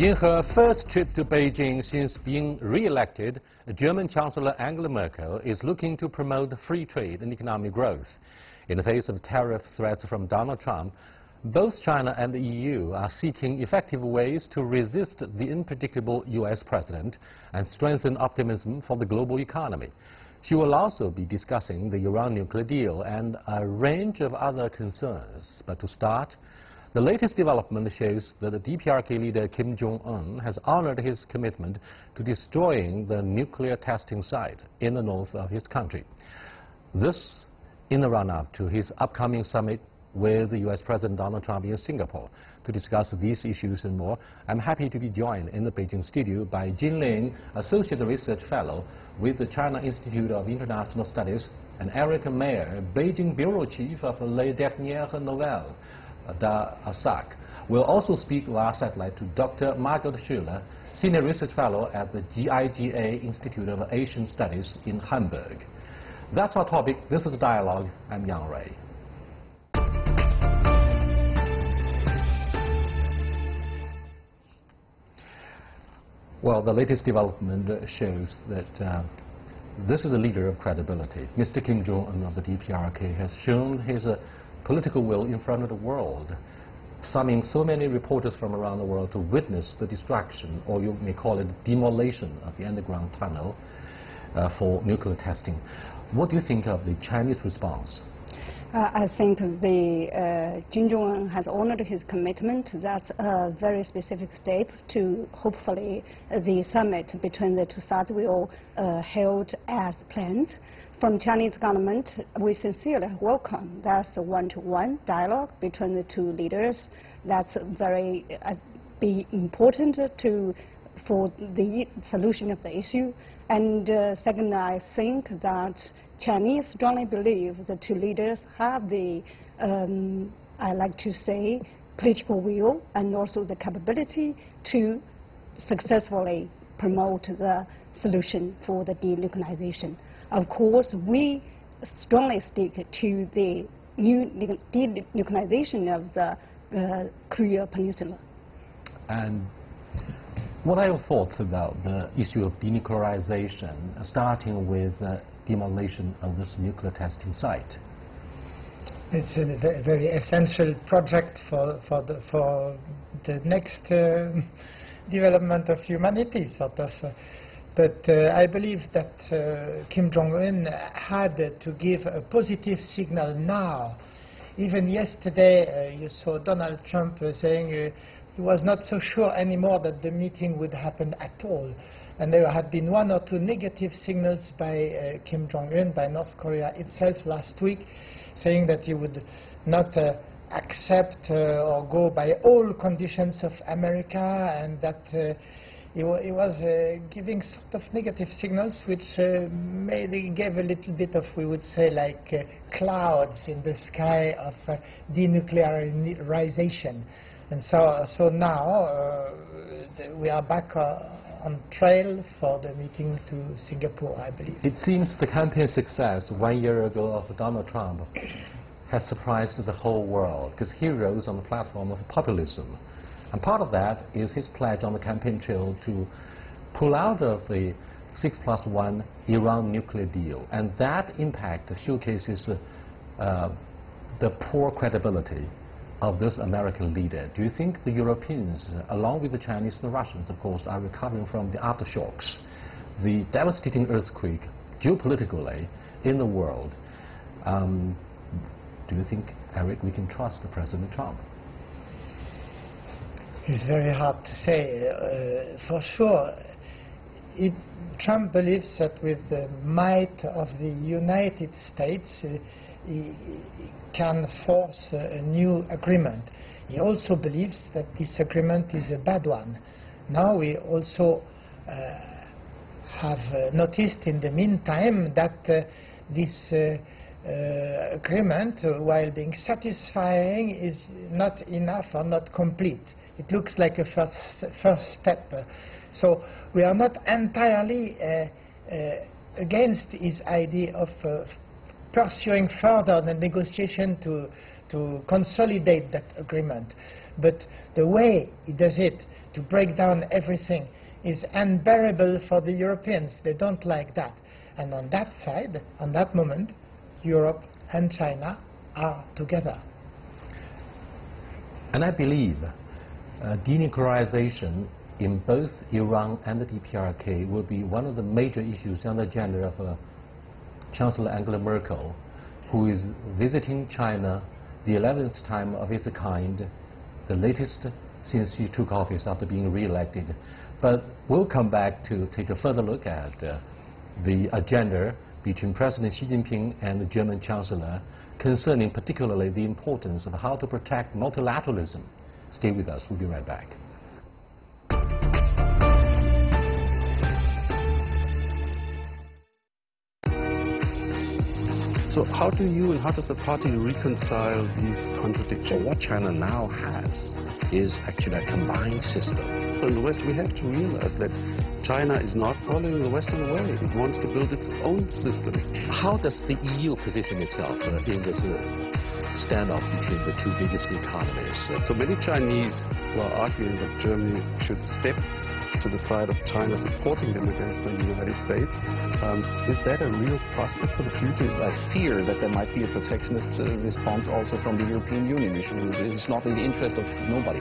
In her first trip to Beijing since being re-elected, German Chancellor Angela Merkel is looking to promote free trade and economic growth. In the face of tariff threats from Donald Trump, both China and the EU are seeking effective ways to resist the unpredictable U.S. president and strengthen optimism for the global economy. She will also be discussing the Iran nuclear deal and a range of other concerns. But to start, the latest development shows that the DPRK leader Kim Jong-un has honored his commitment to destroying the nuclear testing site in the north of his country. This in the run-up to his upcoming summit with the U.S. President Donald Trump in Singapore. To discuss these issues and more, I'm happy to be joined in the Beijing studio by Jin Ling, Associate Research Fellow with the China Institute of International Studies, and Eric Mayer, Beijing Bureau Chief of Les Dernières Nouvelles d'Arsac. We'll also speak via satellite to Dr. Margot Schüler, Senior Research Fellow at the GIGA Institute of Asian Studies in Hamburg. That's our topic. This is Dialogue. I'm Yang Ray. Well, the latest development shows that this is a leader of credibility. Mr. Kim Jong-un of the DPRK has shown his political will in front of the world, summoning so many reporters from around the world to witness the destruction, or you may call it demolition, of the underground tunnel for nuclear testing. What do you think of the Chinese response? I think Kim Jong-un has honored his commitment. That's a very specific step to hopefully the summit between the two sides will held as planned. From Chinese government, we sincerely welcome that's a one-to-one dialogue between the two leaders. That's very be important for the solution of the issue. And second, I think that Chinese strongly believe the two leaders have the, I like to say, political will and also the capability to successfully promote the solution for the denuclearization. Of course, we strongly stick to the denuclearization of the Korea Peninsula. And what are your thoughts about the issue of denuclearization, starting with demolition of this nuclear testing site? It's a very essential project for the next development of humanity, sort of. But I believe that Kim Jong-un had to give a positive signal now. Even yesterday, you saw Donald Trump saying he was not so sure anymore that the meeting would happen at all. And there had been one or two negative signals by Kim Jong-un, by North Korea itself last week, saying that he would not accept or go by all conditions of America, and that he was giving sort of negative signals, which maybe gave a little bit of, we would say, like clouds in the sky of denuclearization. And so now we are back on trail for the meeting to Singapore, I believe. It seems the campaign success 1 year ago of Donald Trump has surprised the whole world, because he rose on the platform of populism. And part of that is his pledge on the campaign trail to pull out of the 6+1 Iran nuclear deal. And that impact showcases the poor credibility of this American leader. Do you think the Europeans, along with the Chinese and the Russians, of course, are recovering from the aftershocks, the devastating earthquake geopolitically in the world? Do you think, Eric, we can trust President Trump? It's very hard to say. For sure, Trump believes that with the might of the United States, he can force a new agreement. He also believes that this agreement is a bad one. Now we also have noticed in the meantime that this agreement, while being satisfying, is not enough or not complete. It looks like a first step. So we are not entirely against his idea of pursuing further the negotiation to consolidate that agreement. But the way he does it, to break down everything is unbearable for the Europeans. They don't like that. And on that side, on that moment, Europe and China are together. And I believe denuclearization in both Iran and the DPRK will be one of the major issues on the agenda of Chancellor Angela Merkel, who is visiting China the 11th time of its kind, the latest since she took office after being re-elected. But we'll come back to take a further look at the agenda between President Xi Jinping and the German Chancellor concerning particularly the importance of how to protect multilateralism. Stay with us, we'll be right back. So how do you and how does the party reconcile these contradictions? So what China now has is actually a combined system. In the West, we have to realize that China is not following the Western way. It wants to build its own system. How does the EU position itself in this standoff between the two biggest economies? So many Chinese were arguing that Germany should step to the side of China, supporting them against the United States. Is that a real prospect for the future? I fear that there might be a protectionist response also from the European Union. It's not in the interest of nobody.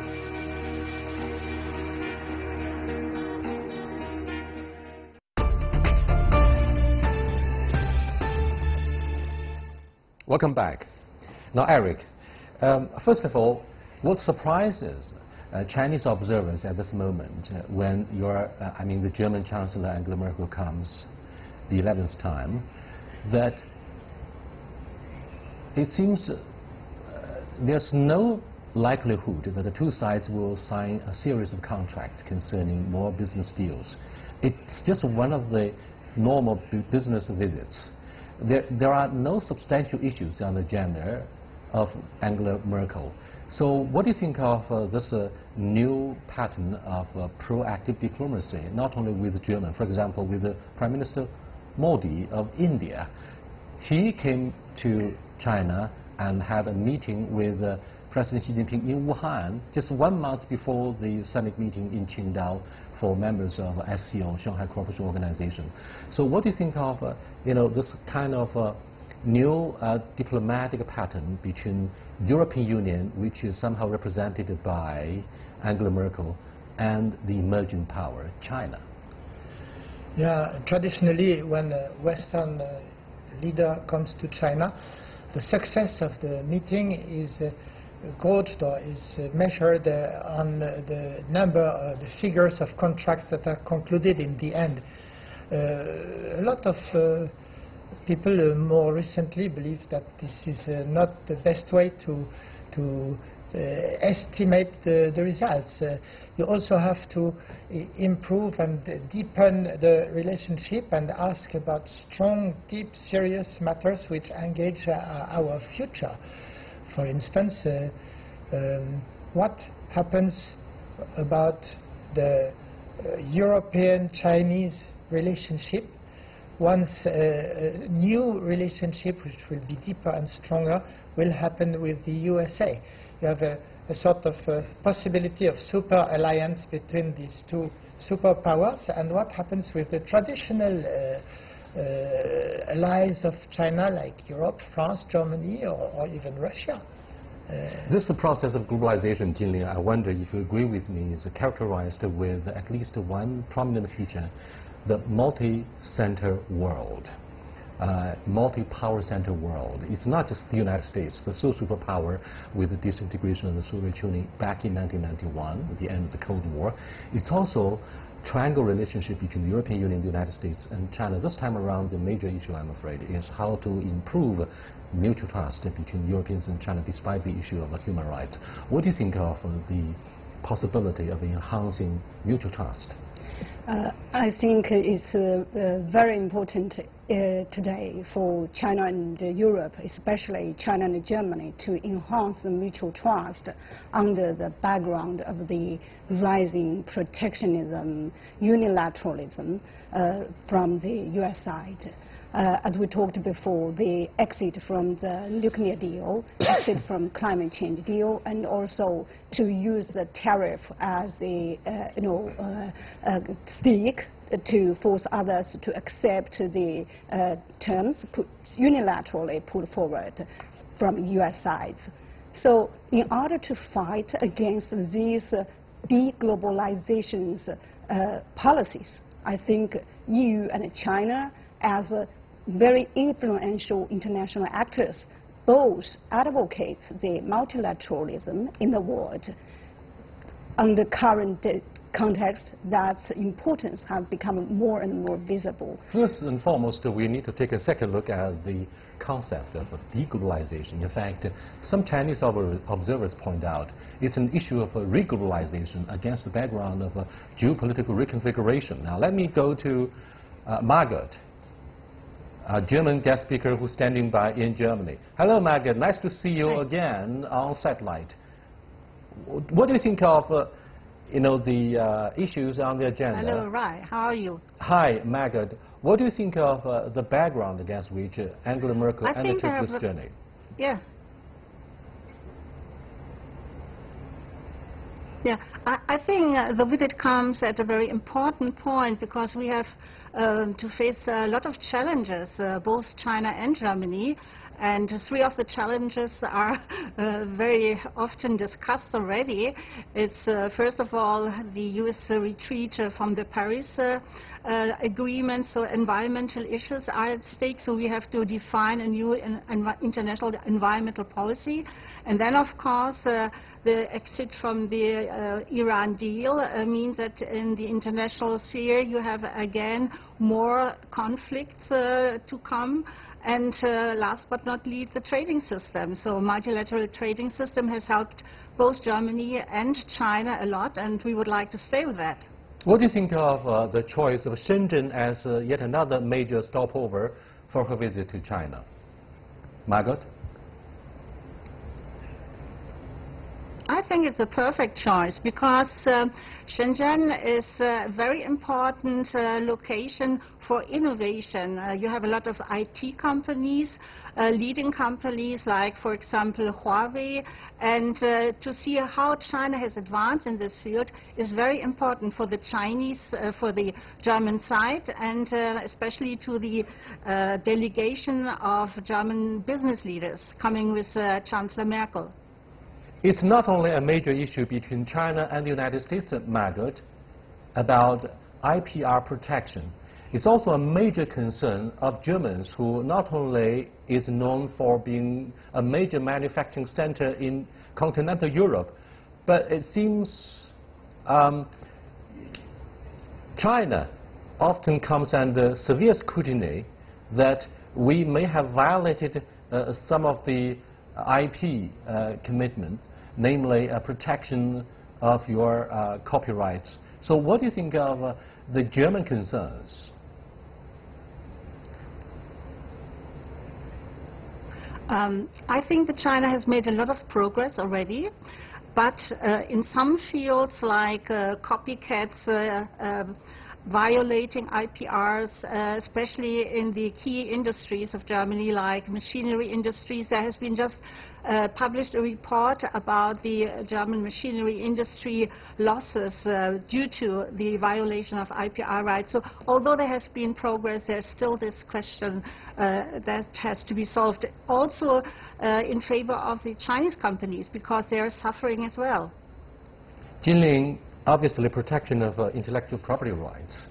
Welcome back. Now, Eric, first of all, what surprises Chinese observers at this moment when the German Chancellor Angela Merkel comes the 11th time, that it seems there's no likelihood that the two sides will sign a series of contracts concerning more business deals. It's just one of the normal business visits. There are no substantial issues on the agenda of Angela Merkel. So what do you think of this new pattern of proactive diplomacy, not only with Germany, for example, with Prime Minister Modi of India? He came to China and had a meeting with President Xi Jinping in Wuhan just 1 month before the summit meeting in Qingdao for members of SCO, Shanghai Cooperation Organization. So what do you think of this kind of new diplomatic pattern between European Union, which is somehow represented by Angela Merkel, and the emerging power, China? Yeah, traditionally when a Western leader comes to China, the success of the meeting is gauged or is measured on the number, the figures of contracts that are concluded in the end. A lot of people more recently believe that this is not the best way to estimate the results. You also have to improve and deepen the relationship and ask about strong, deep, serious matters which engage our future. For instance, what happens about the European-Chinese relationship once a new relationship, which will be deeper and stronger, will happen with the USA? You have a sort of possibility of super alliance between these two superpowers, and what happens with the traditional allies of China, like Europe, France, Germany, or even Russia? This process of globalization, Jinling, I wonder if you agree with me, is characterized with at least one prominent feature: the multi-center world, multi-power center world. It's not just the United States, the sole superpower with the disintegration of the Soviet Union back in 1991, at the end of the Cold War. It's also triangle relationship between the European Union, the United States, and China. This time around, the major issue, I'm afraid, is how to improve mutual trust between Europeans and China, despite the issue of human rights. What do you think of the possibility of enhancing mutual trust? I think it's very important today for China and Europe, especially China and Germany, to enhance the mutual trust under the background of the rising protectionism, unilateralism from the US side. as we talked before, the exit from the nuclear deal, exit from climate change deal, and also to use the tariff as the stick to force others to accept the terms unilaterally put forward from U.S. sides. So in order to fight against these deglobalizations policies, I think EU and China, as very influential international actors, both advocate the multilateralism in the world. Under current context, that importance has become more and more visible. First and foremost, we need to take a second look at the concept of deglobalization. In fact, some Chinese observers point out it's an issue of reglobalization against the background of geopolitical reconfiguration. Now, let me go to Margaret, a German guest speaker who's standing by in Germany. Hello, Margaret. Nice to see you again on satellite. What do you think of the issues on the agenda? Hello, Rai. How are you? Hi, Margaret. What do you think of the background against which Angela Merkel undertook this journey? Yeah. Yeah, I think the visit comes at a very important point because we have to face a lot of challenges, both China and Germany. And three of the challenges are very often discussed already. It's first of all the U.S. retreat from the Paris agreement, so environmental issues are at stake, so we have to define a new international environmental policy. And then of course the exit from the Iran deal means that in the international sphere you have again more conflicts to come. And last but not least, the trading system. So multilateral trading system has helped both Germany and China a lot, and we would like to stay with that. What do you think of the choice of Shenzhen as yet another major stopover for her visit to China? Margaret? I think it's a perfect choice because Shenzhen is a very important location for innovation. You have a lot of IT companies, leading companies like, for example, Huawei, and to see how China has advanced in this field is very important for the Chinese, for the German side, and especially to the delegation of German business leaders coming with Chancellor Merkel. It's not only a major issue between China and the United States, Margaret, about IPR protection. It's also a major concern of Germans, who not only is known for being a major manufacturing center in continental Europe, but it seems China often comes under severe scrutiny that we may have violated some of the IP commitments, namely protection of your copyrights. So what do you think of the German concerns? I think that China has made a lot of progress already, but in some fields like copycats violating IPRs, especially in the key industries of Germany like machinery industries. There has been just published a report about the German machinery industry losses due to the violation of IPR rights. So although there has been progress, there's still this question that has to be solved. Also in favor of the Chinese companies, because they are suffering as well. Jinling, obviously protection of intellectual property rights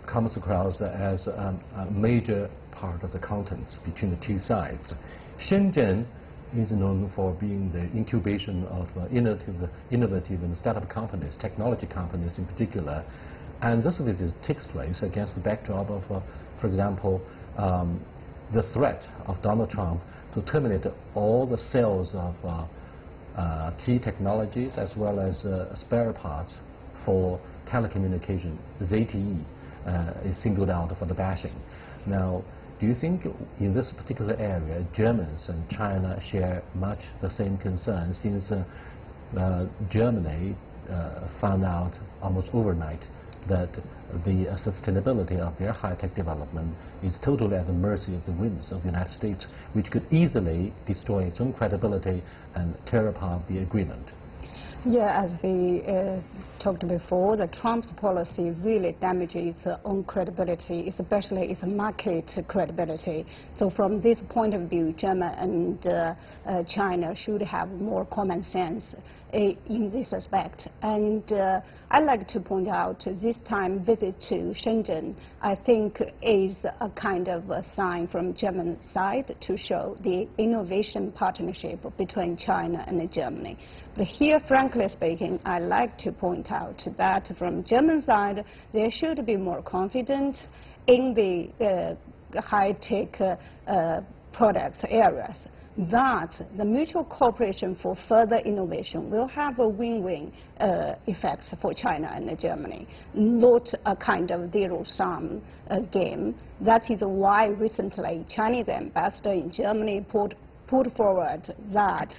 comes across as a major part of the contents between the two sides. Shenzhen is known for being the incubation of innovative and startup companies, technology companies in particular, and this visit takes place against the backdrop of, for example, the threat of Donald Trump to terminate all the sales of key technologies as well as spare parts for telecommunication. ZTE is singled out for the bashing. Now, do you think in this particular area Germans and China share much the same concern, since Germany found out almost overnight that the sustainability of their high-tech development is totally at the mercy of the whims of the United States, which could easily destroy its own credibility and tear apart the agreement. Yeah, as we talked before, the Trump's policy really damages its own credibility, especially its market credibility. So from this point of view, Germany and China should have more common sense in this aspect. And I'd like to point out this time visit to Shenzhen, I think, is a kind of a sign from German side to show the innovation partnership between China and Germany. But here, frankly speaking, I like to point out that from German side, they should be more confident in the high-tech products areas, that the mutual cooperation for further innovation will have a win-win effect for China and Germany, not a kind of zero-sum game. That is why recently Chinese ambassador in Germany put forward that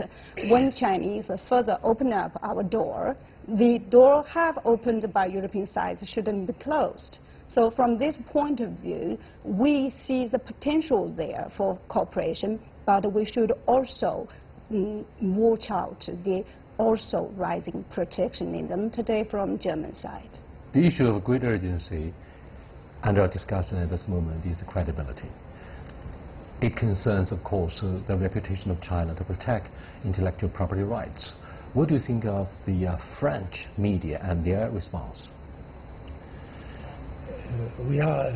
when Chinese further open up our door, the door have opened by European side shouldn't be closed. So from this point of view, we see the potential there for cooperation, but we should also watch out the also rising protectionism today from German side. The issue of great urgency under our discussion at this moment is credibility. It concerns, of course, the reputation of China to protect intellectual property rights. What do you think of the French media and their response? We are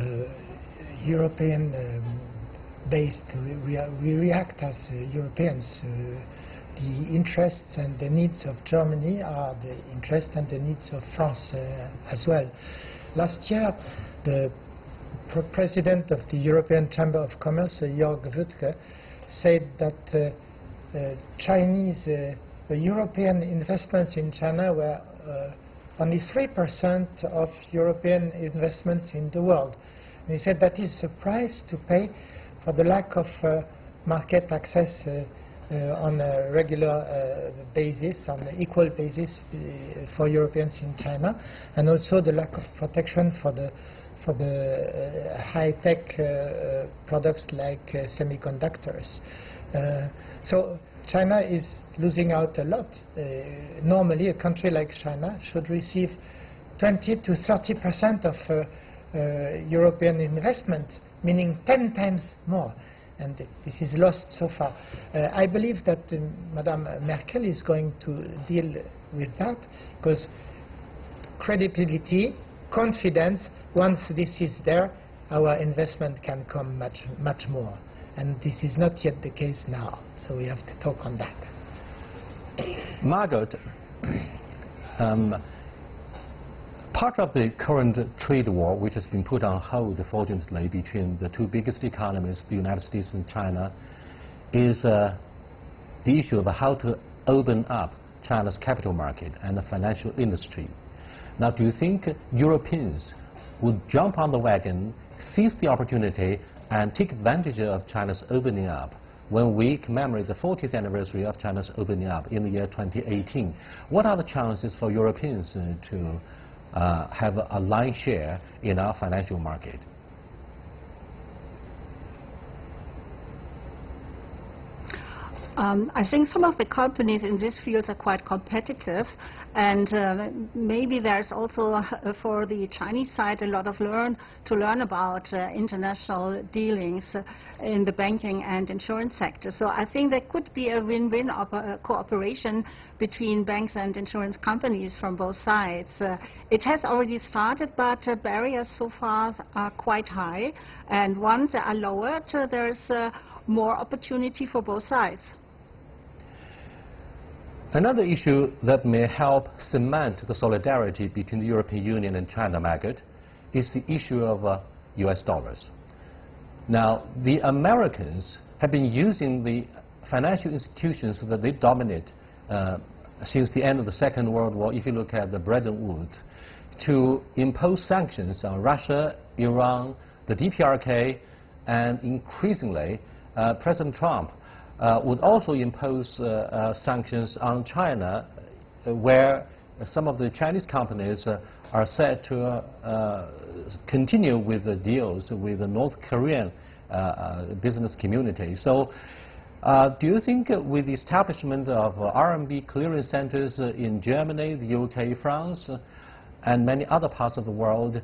European based. We react as Europeans. The interests and the needs of Germany are the interests and the needs of France as well. Last year, the President of the European Chamber of Commerce, Jörg Wuttke, said that European investments in China were only 3% of European investments in the world. And he said that is a price to pay for the lack of market access on a regular basis, on an equal basis for Europeans in China, and also the lack of protection for the high-tech products like semiconductors. So China is losing out a lot. Normally, a country like China should receive 20 to 30% of European investment, meaning 10 times more. And this is lost so far. I believe that Madame Merkel is going to deal with that, because credibility, confidence, once this is there, our investment can come much more. And this is not yet the case now, so we have to talk on that. Margaret, part of the current trade war, which has been put on hold, fortunately, between the two biggest economies, the United States and China, is the issue of how to open up China's capital market and the financial industry. Now, do you think Europeans would jump on the wagon, seize the opportunity, and take advantage of China's opening up when we commemorate the 40th anniversary of China's opening up in the year 2018? What are the chances for Europeans to have a line share in our financial market? I think some of the companies in this field are quite competitive, and maybe there's also for the Chinese side a lot of to learn about international dealings in the banking and insurance sector. So I think there could be a win-win cooperation between banks and insurance companies from both sides. It has already started, but barriers so far are quite high, and once they are lowered, there's more opportunity for both sides. Another issue that may help cement the solidarity between the European Union and China, Margaret, is the issue of US dollars. Now, the Americans have been using the financial institutions that they dominate since the end of the Second World War, if you look at the Bretton Woods, to impose sanctions on Russia, Iran, the DPRK, and increasingly, President Trump would also impose sanctions on China, where some of the Chinese companies are set to continue with the deals with the North Korean business community. So do you think with the establishment of RMB clearing centers in Germany, the UK, France, and many other parts of the world,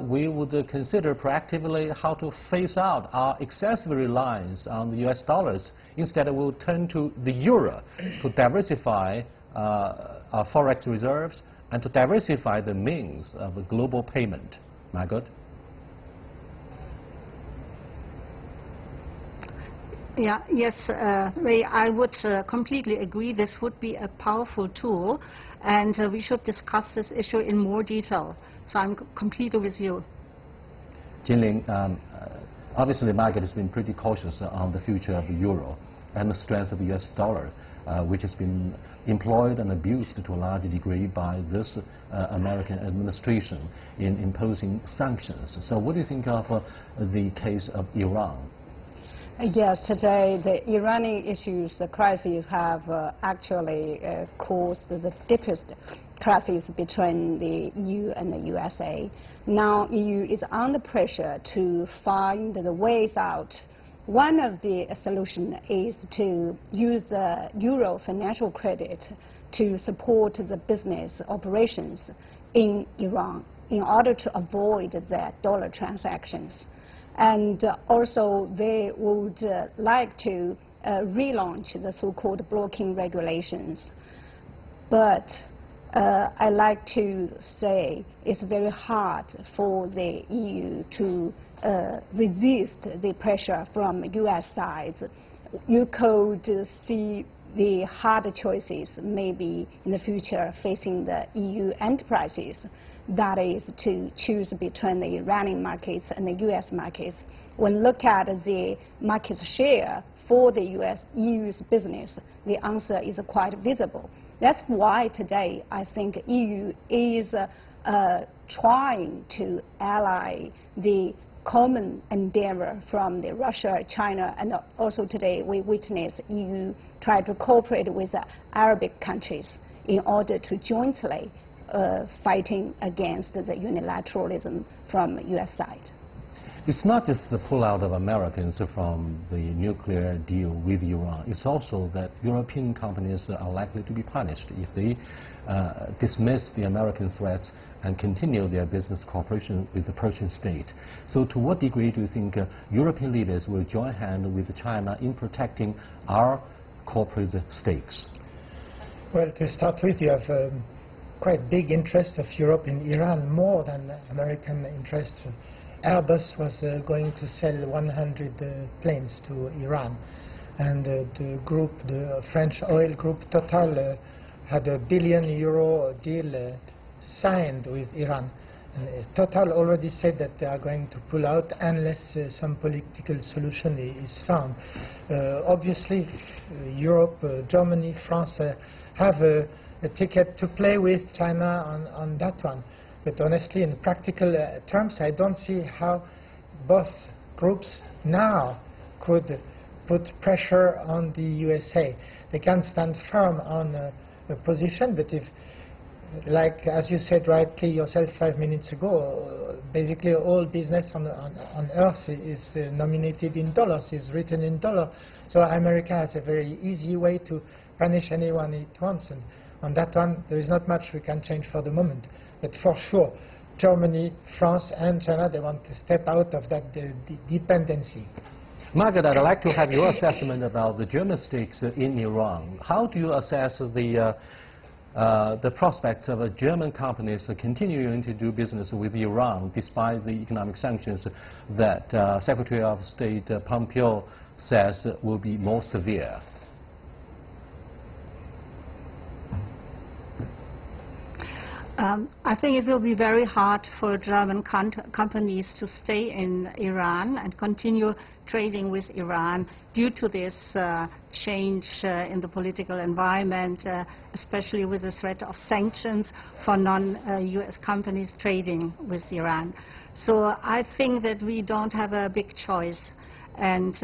we would consider proactively how to phase out our excessive reliance on the US dollars? Instead, we'll turn to the euro to diversify our forex reserves and to diversify the means of global payment. Margaret? Yeah, yes, Ray, I would completely agree. This would be a powerful tool, and we should discuss this issue in more detail. So I'm completely with you. Jinling, obviously Margaret has been pretty cautious on the future of the euro and the strength of the US dollar, which has been employed and abused to a large degree by this American administration in imposing sanctions. So what do you think of the case of Iran? Yes, today the Iranian issues, the crises have actually caused the deepest crisis between the EU and the USA. Now EU is under pressure to find the ways out. One of the solutions is to use the euro financial credit to support the business operations in Iran in order to avoid the dollar transactions. And also they would like to relaunch the so-called blocking regulations. But I like to say it's very hard for the EU to resist the pressure from US side. You could see the harder choices maybe in the future facing the EU enterprises. That is to choose between the Iranian markets and the US markets. When look at the market share for the EU's business, the answer is quite visible. That's why today I think EU is trying to ally the common endeavor from the Russia, China, and also today we witness EU try to cooperate with the Arabic countries in order to jointly fighting against the unilateralism from the US side. It's not just the pullout of Americans from the nuclear deal with Iran. It's also that European companies are likely to be punished if they dismiss the American threats and continue their business cooperation with the Persian state. So to what degree do you think European leaders will join hands with China in protecting our corporate stakes? Well, to start with, you have quite big interest of Europe in Iran, more than American interest. Airbus was going to sell 100 planes to Iran, and the French oil group Total had a €1 billion deal signed with Iran. And Total already said that they are going to pull out unless some political solution is found. Obviously, Europe, Germany, France have a ticket to play with China on that one. But honestly, in practical terms, I don't see how both groups now could put pressure on the USA. They can stand firm on a position, but if, like as you said rightly yourself 5 minutes ago, basically all business on earth is nominated in dollars, is written in dollars. So America has a very easy way to punish anyone it wants. And on that one, there is not much we can change for the moment. But for sure, Germany, France, and China, they want to step out of that dependency. Margaret, I'd like to have your assessment about the German stakes in Iran. How do you assess the prospects of German companies continuing to do business with Iran despite the economic sanctions that Secretary of State Pompeo says will be more severe? I think it will be very hard for German companies to stay in Iran and continue trading with Iran due to this change in the political environment, especially with the threat of sanctions for non-US companies trading with Iran. So I think that we don't have a big choice. And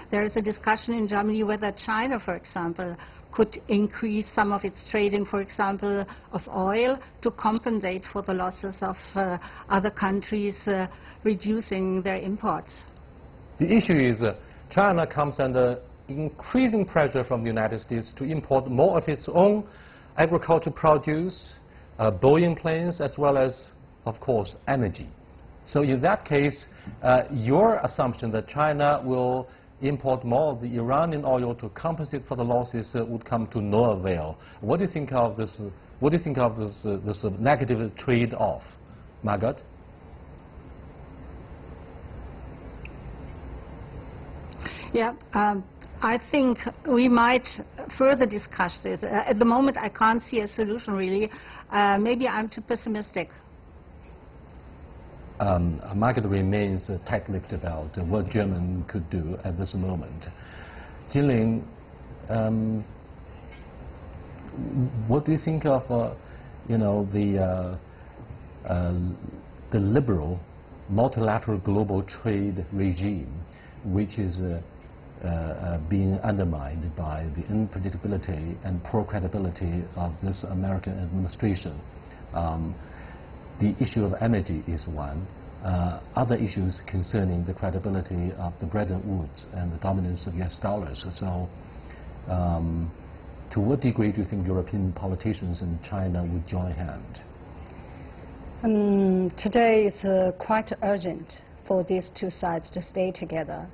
there is a discussion in Germany whether China, for example, could increase some of its trading, for example, of oil, to compensate for the losses of other countries reducing their imports. The issue is China comes under increasing pressure from the United States to import more of its own agricultural produce, Boeing planes, as well as, of course, energy. So in that case, your assumption that China will import more of the Iranian oil to compensate for the losses would come to no avail. What do you think of this? What do you think of this negative trade-off, Margaret? Yeah. I think we might further discuss this. At the moment, I can't see a solution, really. Maybe I'm too pessimistic. Margaret remains tight-lipped about what Germany could do at this moment. Jilin, what do you think of, the liberal multilateral global trade regime, which is being undermined by the unpredictability and poor credibility of this American administration? The issue of energy is one. Other issues concerning the credibility of the Bretton Woods and the dominance of US dollars. So to what degree do you think European politicians in China would join hand? Today it's quite urgent for these two sides to stay together.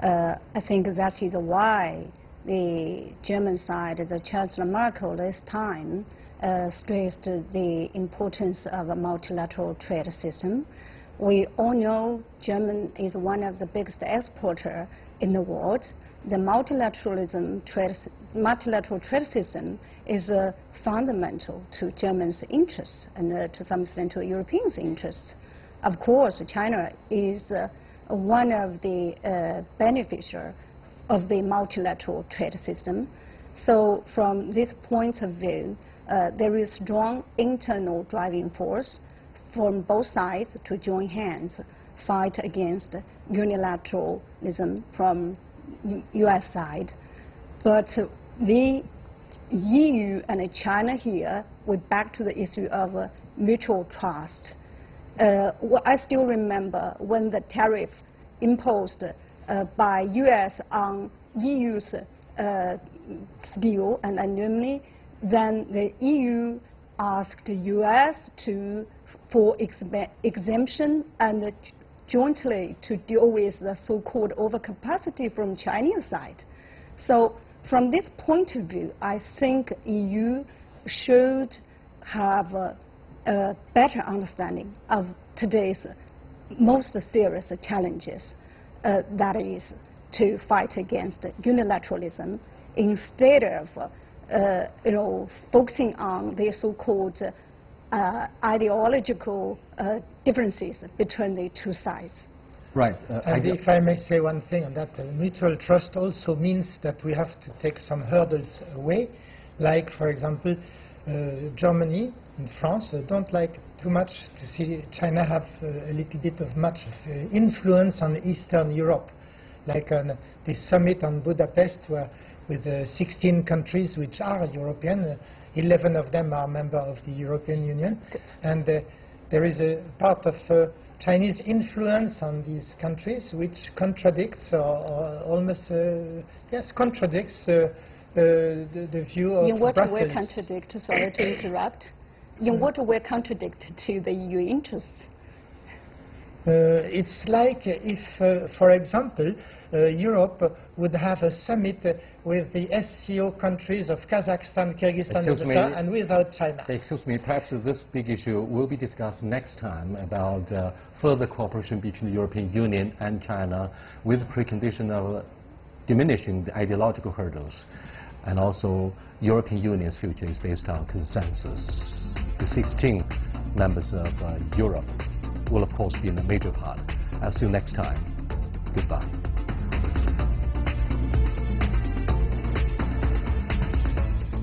I think that is why the German side, the Chancellor Merkel, this time stressed the importance of a multilateral trade system. We all know Germany is one of the biggest exporters in the world. The multilateral trade system is fundamental to Germany's interests and to some extent to Europeans' interests. Of course, China is one of the beneficiaries of the multilateral trade system. So from this point of view, there is strong internal driving force from both sides to join hands, fight against unilateralism from US side. But the EU and China here, we're back to the issue of mutual trust. I still remember when the tariff imposed by US on EU's steel and aluminum, then the EU asked the US for exemption and jointly to deal with the so-called overcapacity from Chinese side. So from this point of view, I think EU should have a better understanding of today's most serious challenges, that is to fight against unilateralism instead of focusing on the so-called ideological differences between the two sides. Right. And if I may say one thing on that, mutual trust also means that we have to take some hurdles away, like, for example, Germany and France don't like too much to see China have a little bit of much influence on Eastern Europe, like on the summit on Budapest, where with 16 countries which are European, 11 of them are members of the European Union, and there is a part of Chinese influence on these countries which contradicts or almost contradicts the view of Brussels. In what way contradict? Sorry to interrupt. In what way contradict to the EU interests? It's like if, for example, Europe would have a summit with the SCO countries of Kazakhstan, Kyrgyzstan, and without China. Excuse me, perhaps this big issue will be discussed next time about further cooperation between the European Union and China with precondition of diminishing the ideological hurdles. And also, European Union's future is based on consensus. The 16 members of Europe will, of course, be in a major part. I'll see you next time. Goodbye.